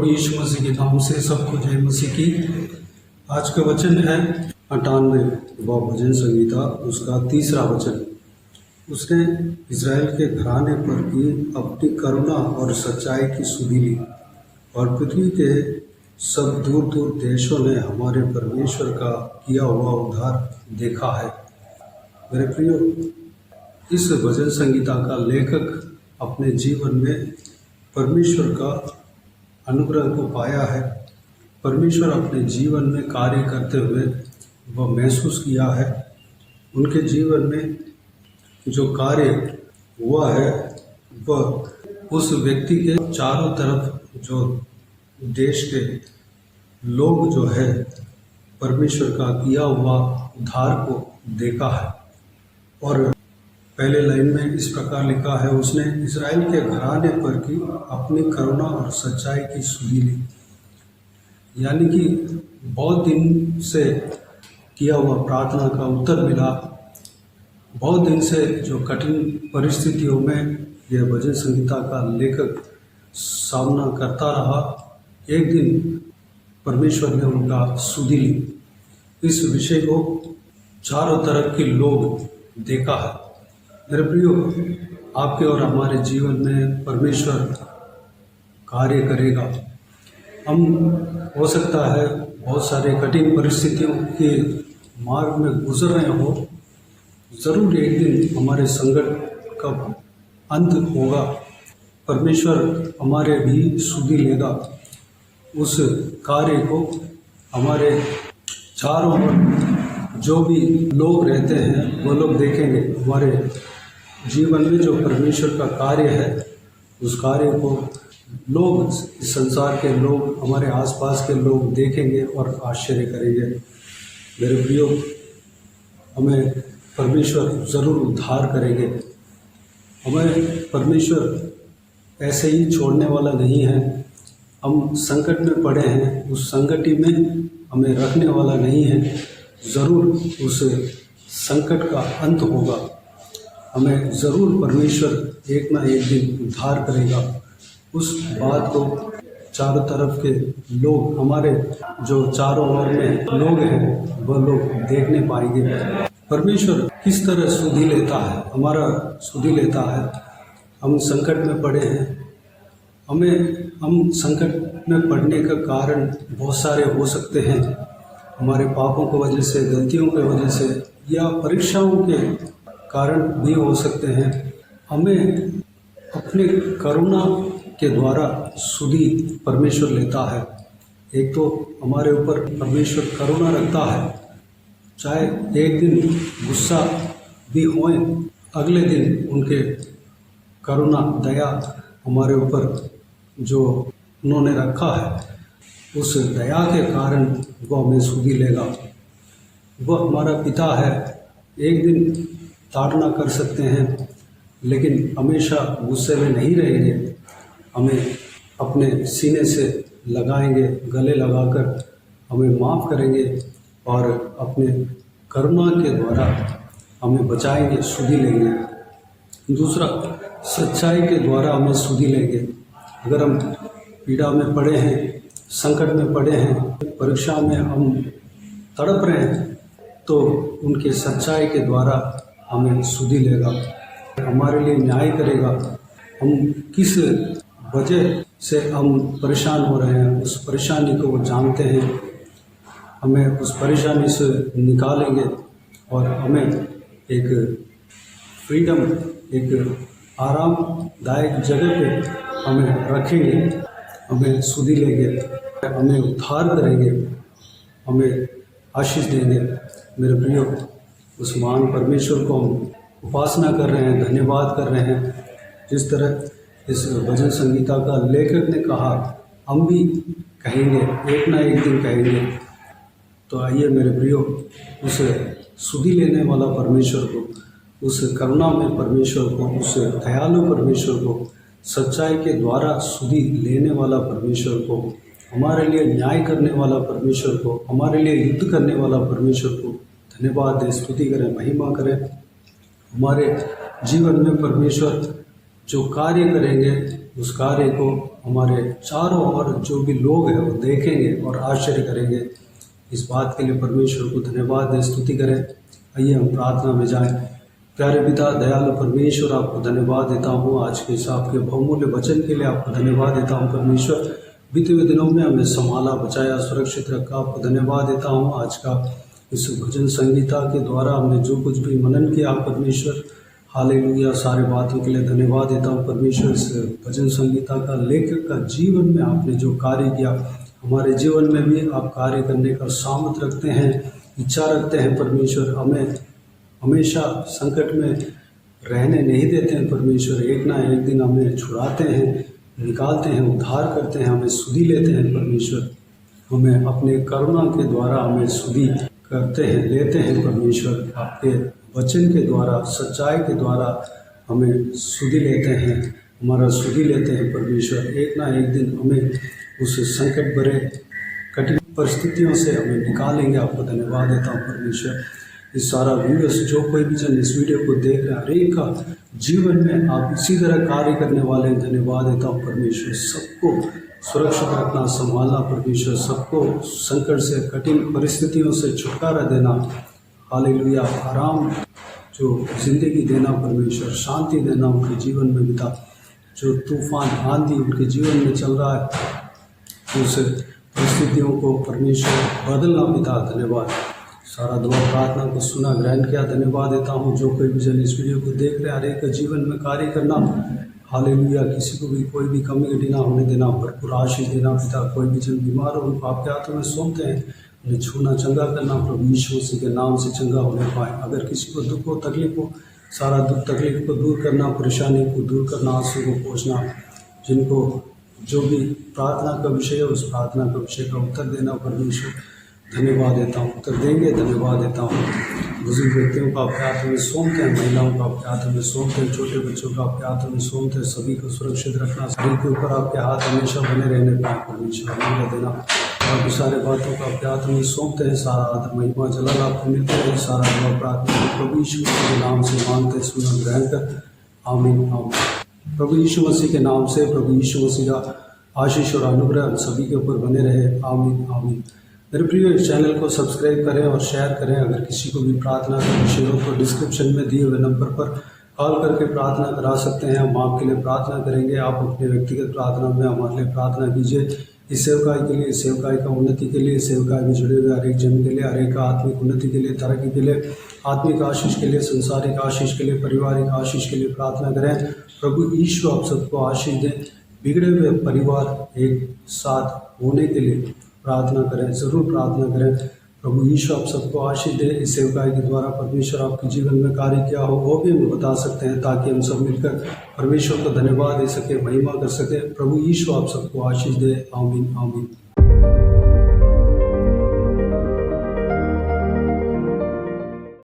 प्रभु यीशु मसीह के नाम से सबको जय मसीह की। आज का वचन है 98वां भजन संहिता, उसका 3रा वचन। उसने इज़राइल के घराने पर की अपनी करुणा और सच्चाई की सुधि ली, और पृथ्वी के सब दूर दूर देशों ने हमारे परमेश्वर का किया हुआ उद्धार देखा है। मेरे प्रियो, इस भजन संहिता का लेखक अपने जीवन में परमेश्वर का अनुग्रह को पाया है। परमेश्वर अपने जीवन में कार्य करते हुए वह महसूस किया है। उनके जीवन में जो कार्य हुआ है वह उस व्यक्ति के चारों तरफ जो देश के लोग जो है परमेश्वर का किया हुआ उद्धार को देखा है। और पहले लाइन में इस प्रकार लिखा है, उसने इज़राइल के घराने पर की अपनी करुणा और सच्चाई की सुधि ली। यानी कि बहुत दिन से किया हुआ प्रार्थना का उत्तर मिला। बहुत दिन से जो कठिन परिस्थितियों में यह भजन संहिता का लेखक सामना करता रहा, एक दिन परमेश्वर ने उनका सुधि ली। इस विषय को चारों तरफ के लोग देखा है। मेरे प्रियो, आपके और हमारे जीवन में परमेश्वर कार्य करेगा। हम हो सकता है बहुत सारे कठिन परिस्थितियों के मार्ग में गुजर रहे हो, ज़रूर एक दिन हमारे संकट का अंत होगा। परमेश्वर हमारे भी सुधि लेगा। उस कार्य को हमारे चारों ओर जो भी लोग रहते हैं वो लोग देखेंगे। हमारे जीवन में जो परमेश्वर का कार्य है, उस कार्य को लोग, इस संसार के लोग, हमारे आसपास के लोग देखेंगे और आश्चर्य करेंगे। मेरे प्रियो, हमें परमेश्वर ज़रूर उद्धार करेंगे। हमें परमेश्वर ऐसे ही छोड़ने वाला नहीं है। हम संकट में पड़े हैं, उस संकट में हमें रखने वाला नहीं है। ज़रूर उस संकट का अंत होगा। हमें ज़रूर परमेश्वर एक ना एक दिन उद्धार करेगा। उस बात को चारों तरफ के लोग, हमारे जो चारों ओर में लोग हैं, वह लोग देखने पाएंगे। परमेश्वर किस तरह सुधि लेता है, हमारा सुधि लेता है। हम संकट में पड़े हैं। हम संकट में पड़ने का कारण बहुत सारे हो सकते हैं। हमारे पापों की वजह से, गलतियों की वजह से, या परीक्षाओं के कारण भी हो सकते हैं। हमें अपनी करुणा के द्वारा सुधि परमेश्वर लेता है। एक तो हमारे ऊपर परमेश्वर करुणा रखता है, चाहे एक दिन गुस्सा भी होए, अगले दिन उनके करुणा दया हमारे ऊपर जो उन्होंने रखा है, उस दया के कारण वह हमें सुधि लेगा। वह हमारा पिता है। एक दिन ताड़ना कर सकते हैं, लेकिन हमेशा गुस्से में नहीं रहेंगे। हमें अपने सीने से लगाएंगे, गले लगाकर हमें माफ़ करेंगे और अपने करुणा के द्वारा हमें बचाएंगे, सुधि लेंगे। दूसरा, सच्चाई के द्वारा हमें सुधि लेंगे। अगर हम पीड़ा में पड़े हैं, संकट में पड़े हैं, परीक्षा में हम तड़प रहे हैं, तो उनके सच्चाई के द्वारा हमें सुधि लेगा, हमारे लिए न्याय करेगा। हम किस वजह से हम परेशान हो रहे हैं, उस परेशानी को वो जानते हैं। हमें उस परेशानी से निकालेंगे और हमें एक फ्रीडम, एक आरामदायक जगह पे हमें रखेंगे। हमें सुधि लेंगे, हमें उद्धार करेंगे, हमें आशीष देंगे। मेरे प्रियो, उस महान परमेश्वर को हम उपासना कर रहे हैं, धन्यवाद कर रहे हैं। जिस तरह इस भजन संहिता का लेखक ने कहा, हम भी कहेंगे, एक ना एक दिन कहेंगे। तो आइए मेरे प्रियो, उस सुधि लेने वाला परमेश्वर को, उस करुणामय परमेश्वर को, उस दयालु परमेश्वर को, सच्चाई के द्वारा सुधि लेने वाला परमेश्वर को, हमारे लिए न्याय करने वाला परमेश्वर को, हमारे लिए युद्ध करने वाला परमेश्वर को धन्यवाद दें, स्तुति करें, महिमा करें। हमारे जीवन में परमेश्वर जो कार्य करेंगे उस कार्य को हमारे चारों ओर जो भी लोग हैं वो देखेंगे और आश्चर्य करेंगे। इस बात के लिए परमेश्वर को धन्यवाद दें, स्तुति करें। आइए हम प्रार्थना में जाएं। प्यारे पिता दयालु परमेश्वर, आपको धन्यवाद देता हूँ आज के इस आपके बहुमूल्य वचन के लिए। आपको धन्यवाद देता हूँ परमेश्वर, बीते हुए दिनों में हमें संभाला, बचाया, सुरक्षित रखा। आपको धन्यवाद देता हूँ आज का इस भजन संगीता के द्वारा हमने जो कुछ भी मनन किया परमेश्वर, हालेलुया, सारे बातों के लिए धन्यवाद देता हूँ परमेश्वर। इस भजन संगीता का लेखक का जीवन में आपने जो कार्य किया, हमारे जीवन में भी आप कार्य करने का सामर्थ रखते हैं, इच्छा रखते हैं परमेश्वर। हमें हमेशा संकट में रहने नहीं देते हैं परमेश्वर। एक ना एक दिन हमें छुड़ाते हैं, निकालते हैं, उद्धार करते हैं, हमें सुधि लेते हैं परमेश्वर। हमें अपने करुणा के द्वारा हमें सुधि करते हैं, लेते हैं परमेश्वर। आपके वचन के द्वारा, सच्चाई के द्वारा हमें सुधि लेते हैं, हमारा सुधि लेते हैं परमेश्वर। एक ना एक दिन हमें उस संकट भरे कठिन परिस्थितियों से हमें निकालेंगे। आपको धन्यवाद देता हूँ परमेश्वर। इस सारा व्यूअर्स, जो कोई भी जन इस वीडियो को देख रहे हैं, हर एक का जीवन में आप इसी तरह कार्य करने वाले हैं। धन्यवाद देता हूँ परमेश्वर। सबको सुरक्षित रखना, संभालना परमेश्वर, सबको संकट से, कठिन परिस्थितियों से छुटकारा देना, हालेलुया, आराम जो जिंदगी देना परमेश्वर, शांति देना उनके जीवन में पिता। जो तूफान आंधी उनके जीवन में चल रहा है, उस परिस्थितियों को परमेश्वर बदलना पिता। धन्यवाद। सारा दुआ प्रार्थना को सुना, ग्रहण किया, धन्यवाद देता हूँ। जो कोई भी जन इस वीडियो को देख रहे हैं, हर एक का जीवन में कार्य करना, हालेलुया, किसी को भी कोई भी कमी घटी ना होने देना, भरपूर आशीष देना पिता। कोई भी जन बीमार हो उनको आपके हाथों में सौंपते हैं, उन्हें छूना, चंगा करना प्रभु यीशु मसीह के नाम से चंगा होने पाए। अगर किसी को दुख हो, तकलीफ हो, सारा दुख तकलीफ को दूर करना, परेशानी को दूर करना, आंसू को पोंछना। जिनको जो भी प्रार्थना का विषय है, उस प्रार्थना का विषय का उत्तर देना परमेश्वर। धन्यवाद देता हूँ, उत्तर देंगे, धन्यवाद देता हूँ। बुजुर्ग व्यक्तियों को आपके हाथों में सौंपते हैं, महिलाओं को आपके हाथों में सौंपते हैं, छोटे बच्चों को आपके हाथों में सौंपते हैं। सभी को सुरक्षित रखना, सभी के ऊपर आपके हाथ हमेशा बने रहने पाए परमेश्वर, हमें देना। और भी सारे बातों को आपके हाथों में सौंपते हैं। सारा आदर महिमा जलाल आपको मिलते हैं। सारा दुआ प्रार्थना प्रभु यीशु मसीह के नाम से मांगते हैं, सुना, ग्रहण कर। आमीन, आमीन। प्रभु यीशु मसीह के नाम से प्रभु यीशु मसीह का आशीष और अनुग्रह हम सभी के ऊपर बने रहे। आमीन, आमीन। मेरे प्रिय, इस चैनल को सब्सक्राइब करें और शेयर करें। अगर किसी को भी प्रार्थना का विषय हो तो डिस्क्रिप्शन में दिए हुए नंबर पर कॉल करके प्रार्थना करा सकते हैं। हम आपके लिए प्रार्थना करेंगे। आप अपने व्यक्तिगत प्रार्थना में हमारे लिए प्रार्थना कीजिए। इस सेवकाई के लिए, इस सेवकाई का उन्नति के लिए, सेवकाई में जुड़े हुए हर एक जन के लिए, हर एक आत्मिक उन्नति के लिए, तरक्की के लिए, आत्मिक आशीष के लिए, संसारिक आशीष के लिए, पारिवारिक आशीष के लिए प्रार्थना करें। प्रभु ईश्वर आप सबको आशीष दें। बिगड़े हुए परिवार एक साथ होने के लिए प्रार्थना करें, ज़रूर प्रार्थना करें। प्रभु यीशु आप सबको आशीष दे। इस सेवकाई के द्वारा परमेश्वर आपके जीवन में कार्य किया हो वो भी हमें बता सकते हैं, ताकि हम सब मिलकर परमेश्वर को धन्यवाद दे सके, महिमा कर सके। प्रभु यीशु आप सबको आशीष दे। आमीन, आमीन।